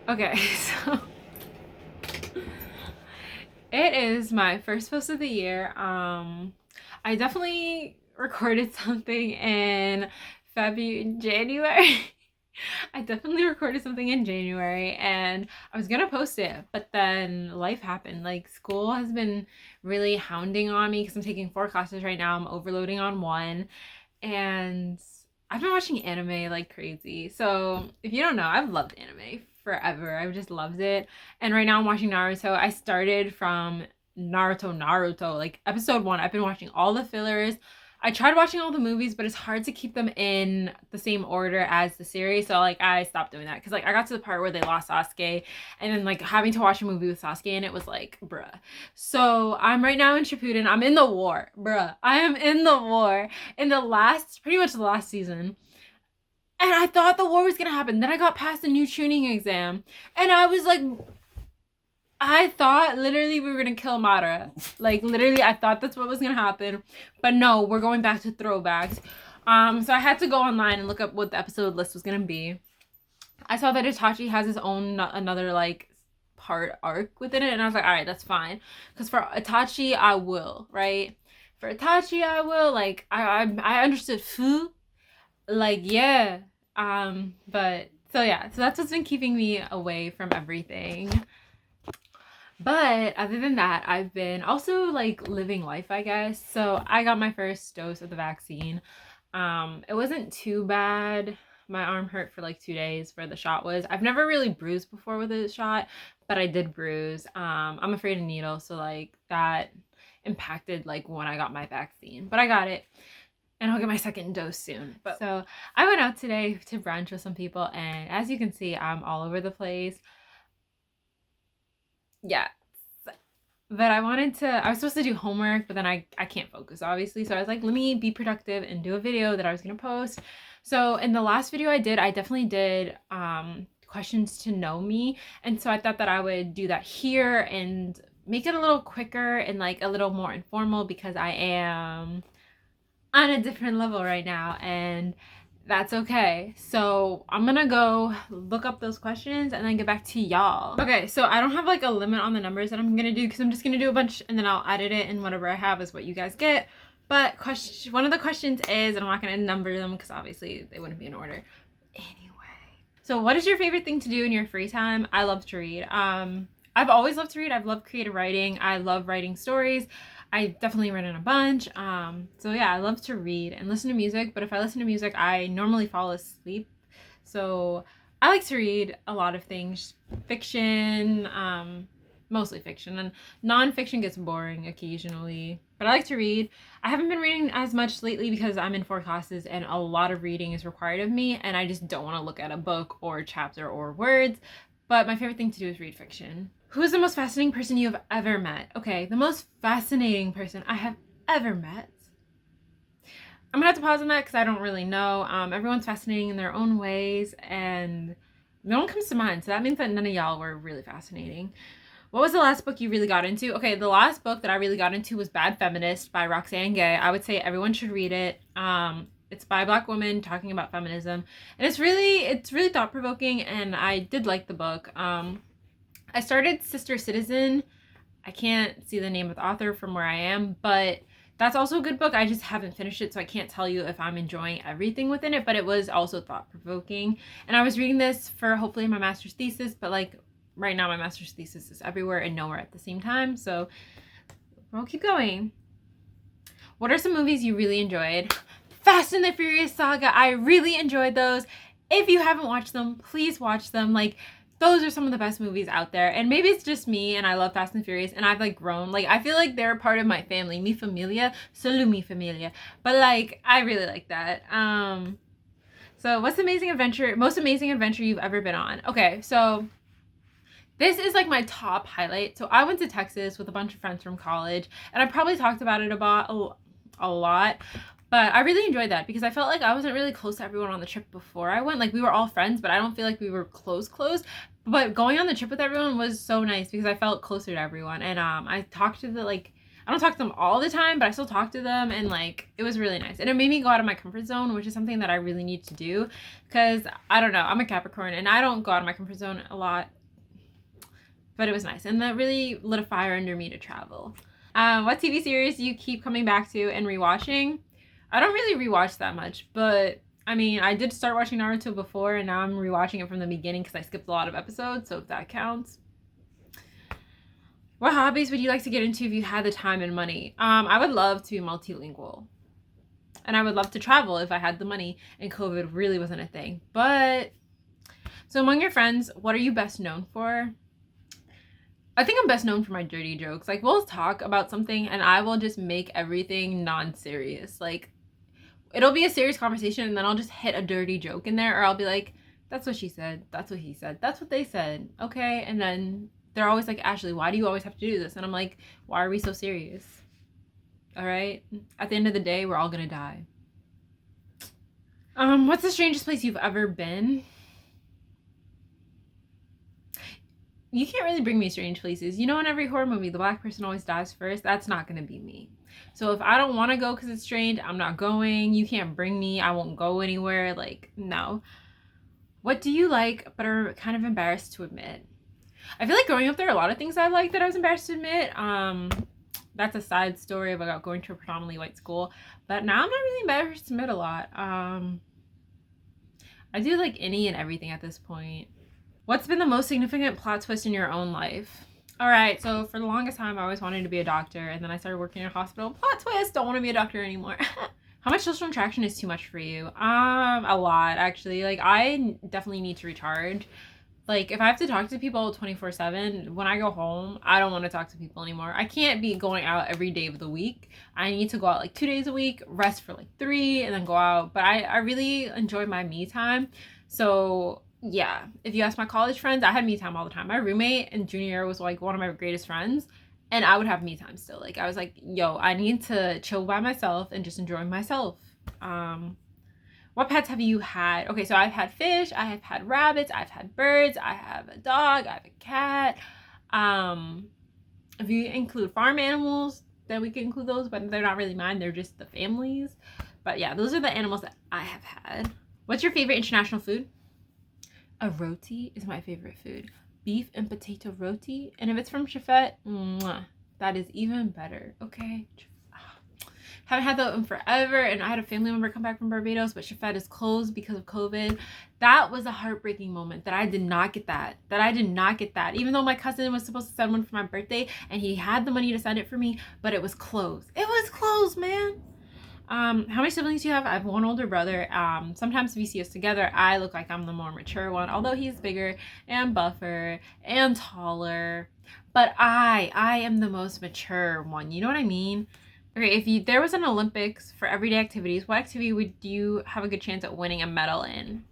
Okay, so it is my first post of the year. I definitely recorded something in January. I definitely recorded something in January and I was gonna post it, but then life happened. Like school has been really hounding on me because I'm taking 4 classes right now. I'm overloading on one, and I've been watching anime like crazy. So if you don't know, I've loved anime forever. I've just loved it. And right now I'm watching Naruto. I started from Naruto, like episode 1. I've been watching all the fillers. I tried watching all the movies, but it's hard to keep them in the same order as the series. So like I stopped doing that because like I got to the part where they lost Sasuke, and then like having to watch a movie with Sasuke and it was like, bruh. So I'm right now in Shippuden. I'm in the war, bruh. I am in the war in the last, pretty much the last season. And I thought the war was gonna happen. Then I got past the new tuning exam, and I was like, I thought literally we were gonna kill Madara. Like literally, I thought that's what was gonna happen. But no, we're going back to throwbacks. So I had to go online and look up what the episode list was gonna be. I saw that Itachi has his own another like part arc within it, and I was like, all right, that's fine. Because for Itachi, I will, right? For Itachi, I will. Like I understood Fu, like yeah. But so yeah, so that's what's been keeping me away from everything. But other than that, I've been also like living life, I guess. So I got my first dose of the vaccine. It wasn't too bad. My arm hurt for like 2 days where the shot was. I've never really bruised before with a shot, but I did bruise. I'm afraid of needles, so like that impacted like when I got my vaccine. But I got it, and I'll get my second dose soon. But so I went out today to brunch with some people, and as you can see, I'm all over the place. Yeah. But I was supposed to do homework, but then I can't focus, obviously. So I was like, let me be productive and do a video that I was going to post. So in the last video I definitely did questions to know me. And so I thought that I would do that here and make it a little quicker and like a little more informal because I am on a different level right now, and that's okay. So I'm gonna go look up those questions and then get back to y'all. Okay, so I don't have like a limit on the numbers that I'm gonna do because I'm just gonna do a bunch and then I'll edit it, and whatever I have is what you guys get. But one of the questions is, and I'm not gonna number them because obviously they wouldn't be in order. Anyway, so what is your favorite thing to do in your free time? I love to read. I've always loved to read. I've loved creative writing. I love writing stories. I definitely read in a bunch. So yeah, I love to read and listen to music, but if I listen to music, I normally fall asleep. So I like to read a lot of things, fiction, mostly fiction, and nonfiction gets boring occasionally, but I like to read. I haven't been reading as much lately because I'm in 4 classes and a lot of reading is required of me, and I just don't want to look at a book or a chapter or words. But my favorite thing to do is read fiction. Who is the most fascinating person you have ever met? Okay, the most fascinating person I have ever met. I'm gonna have to pause on that because I don't really know. Everyone's fascinating in their own ways, and no one comes to mind. So that means that none of y'all were really fascinating. What was the last book you really got into? Okay, the last book that I really got into was Bad Feminist by Roxane Gay. I would say everyone should read it. It's by a Black woman talking about feminism, and it's really thought-provoking, and I did like the book. I started Sister Citizen. I can't see the name of the author from where I am, but that's also a good book. I just haven't finished it, so I can't tell you if I'm enjoying everything within it, but it was also thought-provoking. And I was reading this for hopefully my master's thesis, but like right now my master's thesis is everywhere and nowhere at the same time, so we'll keep going. What are some movies you really enjoyed? Fast and the Furious Saga. I really enjoyed those. If you haven't watched them, please watch them. Like, those are some of the best movies out there. And maybe it's just me and I love Fast and Furious and I've like grown. Like, I feel like they're part of my family. Mi familia, solo mi familia. But like, I really like that. So what's the most amazing adventure you've ever been on? Okay, so this is like my top highlight. So I went to Texas with a bunch of friends from college, and I probably talked about it about a lot. But I really enjoyed that because I felt like I wasn't really close to everyone on the trip before I went. Like, we were all friends, but I don't feel like we were close. But going on the trip with everyone was so nice because I felt closer to everyone. And I talked to I don't talk to them all the time, but I still talk to them, and like, it was really nice. And it made me go out of my comfort zone, which is something that I really need to do because, I don't know, I'm a Capricorn and I don't go out of my comfort zone a lot. But it was nice, and that really lit a fire under me to travel. What TV series do you keep coming back to and rewatching? I don't really rewatch that much, but I mean, I did start watching Naruto before, and now I'm rewatching it from the beginning because I skipped a lot of episodes, so if that counts. What hobbies would you like to get into if you had the time and money? I would love to be multilingual. And I would love to travel if I had the money and COVID really wasn't a thing. But, so among your friends, what are you best known for? I think I'm best known for my dirty jokes. Like, we'll talk about something and I will just make everything non-serious. Like, it'll be a serious conversation and then I'll just hit a dirty joke in there, or I'll be like, that's what she said, that's what he said, that's what they said, okay? And then they're always like, Ashley, why do you always have to do this? And I'm like, why are we so serious? All right? At the end of the day, we're all gonna die. What's the strangest place you've ever been? You can't really bring me strange places. You know, in every horror movie, the black person always dies first. That's not gonna be me. So if I don't want to go because it's strange, I'm not going. You can't bring me. I won't go anywhere. Like, no. What do you like but are kind of embarrassed to admit? I feel like growing up, there are a lot of things I like that I was embarrassed to admit. That's a side story about going to a predominantly white school. But now I'm not really embarrassed to admit a lot. I do like any and everything at this point. What's been the most significant plot twist in your own life? All right, so for the longest time, I always wanted to be a doctor, and then I started working in a hospital. Plot twist, don't want to be a doctor anymore. How much social interaction is too much for you? A lot, actually. Like, I definitely need to recharge. Like, if I have to talk to people 24/7, when I go home, I don't want to talk to people anymore. I can't be going out every day of the week. I need to go out like 2 days a week, rest for like 3, and then go out. But I really enjoy my me time. So yeah, if you ask my college friends, I had me time all the time. My roommate in junior year was like one of my greatest friends, and I would have me time still. Like, I was like, yo, I need to chill by myself and just enjoy myself. What pets have you had? Okay, so I've had fish, I have had rabbits, I've had birds, I have a dog, I have a cat. If you include farm animals, then we can include those, but they're not really mine, they're just the family's. But yeah, those are the animals that I have had. What's your favorite international food? A roti is my favorite food. Beef and potato roti. And if it's from Chefette, that is even better. Okay. Haven't had that in forever, and I had a family member come back from Barbados, but Chefette is closed because of COVID. That was a heartbreaking moment that I did not get that. Even though my cousin was supposed to send one for my birthday, and he had the money to send it for me, but it was closed. It was closed, man. How many siblings do you have? I have one older brother. Sometimes if you see us together, I look like I'm the more mature one, although he's bigger and buffer and taller. But I am the most mature one. You know what I mean? Okay, if there was an Olympics for everyday activities, what activity would you have a good chance at winning a medal in?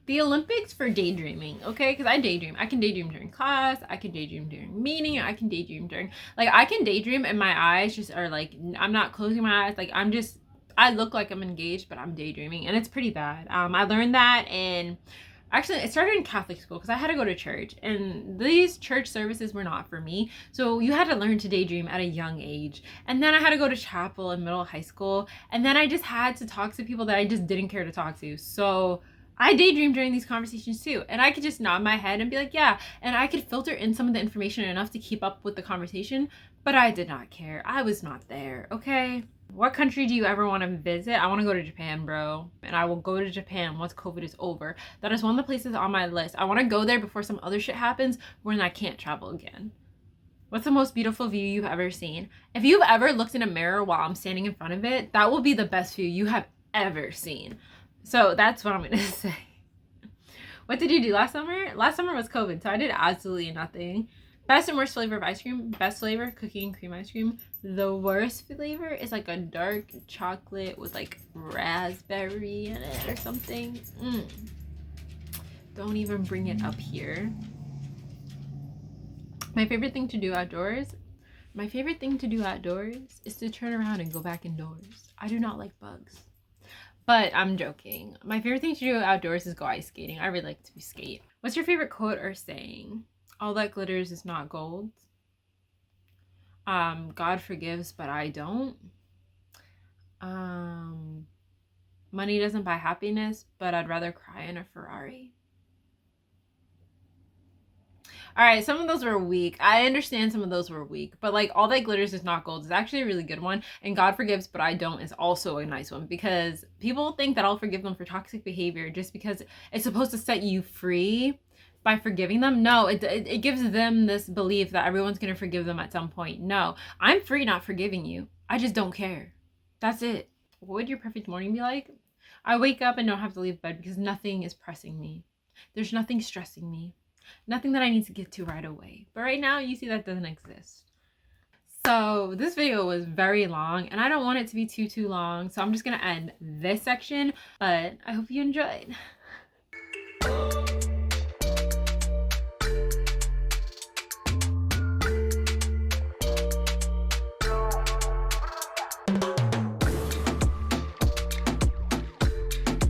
The Olympics for daydreaming, okay? Because I daydream. I can daydream during class. I can daydream during meeting. I can daydream during, like, I can daydream and my eyes just are like, I'm not closing my eyes. Like, I look like I'm engaged, but I'm daydreaming, and it's pretty bad. I learned that actually, it started in Catholic school because I had to go to church, and these church services were not for me. So you had to learn to daydream at a young age. And then I had to go to chapel in middle high school, and then I just had to talk to people that I just didn't care to talk to. So I daydream during these conversations too, and I could just nod my head and be like, yeah, and I could filter in some of the information enough to keep up with the conversation, but I did not care. I was not there, okay? What country do you ever want to visit? I want to go to Japan, bro. And I will go to Japan once COVID is over. That is one of the places on my list. I want to go there before some other shit happens when I can't travel again. What's the most beautiful view you've ever seen? If you've ever looked in a mirror while I'm standing in front of it, that will be the best view you have ever seen. So that's what I'm going to say. What did you do last summer? Last summer was COVID, so I did absolutely nothing. Best and worst flavor of ice cream. Best flavor, cookie and cream ice cream. The worst flavor is like a dark chocolate with like raspberry in it or something. Don't even bring it up here. My favorite thing to do outdoors? My favorite thing to do outdoors is to turn around and go back indoors. I do not like bugs. But I'm joking. My favorite thing to do outdoors is go ice skating. I really like to skate. What's your favorite quote or saying? All that glitters is not gold. God forgives, but I don't. Money doesn't buy happiness, but I'd rather cry in a Ferrari. All right, some of those were weak. I understand some of those were weak, but like All That Glitters Is Not Gold is actually a really good one. And God Forgives But I Don't is also a nice one, because people think that I'll forgive them for toxic behavior just because it's supposed to set you free by forgiving them. No, it gives them this belief that everyone's going to forgive them at some point. No, I'm free not forgiving you. I just don't care. That's it. What would your perfect morning be like? I wake up and don't have to leave bed because nothing is pressing me. There's nothing stressing me. Nothing that I need to get to right away. But right now, you see that doesn't exist. So this video was very long and I don't want it to be too long. So I'm just going to end this section, but I hope you enjoyed.